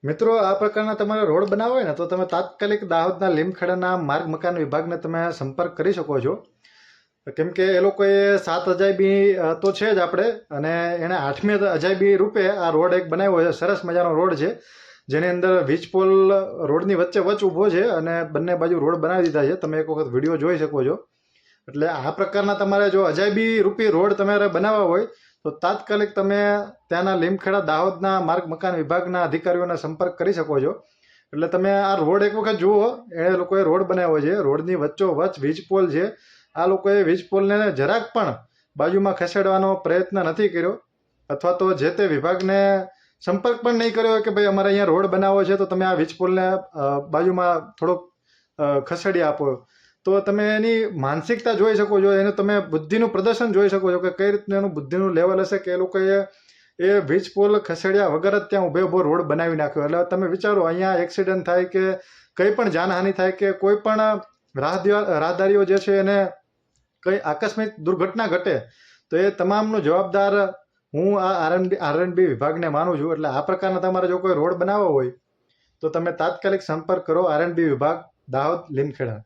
મિત્રો, આ પ્રકારના તમારે રોડ બનાવવો હોય ને તો તમે તાત્કાલિક દાહોદના લીમખેડાના માર્ગ મકાન વિભાગને તમે સંપર્ક કરી શકો છો. કેમ કે એ લોકોએ 7 અજાયબી તો છે જ આપણે, અને એણે 8મી અજાયબી રૂપે આ રોડ એક બનાવ્યો છે. સરસ મજાનો રોડ છે, જેની અંદર વીજપોલ રોડની વચ્ચે ઊભો છે અને બંને બાજુ રોડ બનાવી દીધા છે. તમે એક વખત વિડીયો જોઈ શકો છો. એટલે આ પ્રકારના તમારે જો અજાયબી રૂપી રોડ તમારે બનાવવા હોય તો તાત્કાલિક તમે ત્યાંના લીમખેડા દાહોદના માર્ગ મકાન વિભાગના અધિકારીઓને સંપર્ક કરી શકો છો. એટલે તમે આ રોડ એક વખત જુઓ. એ લોકોએ રોડ બનાવ્યો છે, રોડની વચ્ચોવચ્ચ વીજપોલ છે. આ લોકોએ વીજપોલને જરાક પણ બાજુમાં ખસેડવાનો પ્રયત્ન નથી કર્યો, અથવા તો જે તે વિભાગને સંપર્ક પણ નહીં કર્યો કે ભાઈ અમારે અહીંયા રોડ બનાવવો છે તો તમે આ વીજપોલને બાજુમાં થોડોક ખસેડી આપો. તો તમે એની માનસિકતા જોઈ શકો છો, એનું તમે બુદ્ધિનું પ્રદર્શન જોઈ શકો છો કે કઈ રીતનું એનું બુદ્ધિનું લેવલ હશે કે એ લોકોએ એ વીજપોલ ખસેડ્યા વગર જ ત્યાં ઊભો રોડ બનાવી નાખ્યો. એટલે તમે વિચારો, અહીંયા એક્સિડન્ટ થાય કે કંઈ પણ જાનહાનિ થાય કે કોઈ પણ રાહદારીઓ જે છે એને કંઈ આકસ્મિક દુર્ઘટના ઘટે તો એ તમામનો જવાબદાર હું આ આરએનબી વિભાગને માનું છું. એટલે આ પ્રકારના તમારે જો કોઈ રોડ બનાવવો હોય તો તમે તાત્કાલિક સંપર્ક કરો આરએનબી વિભાગ દાહોદ લીમખેડા.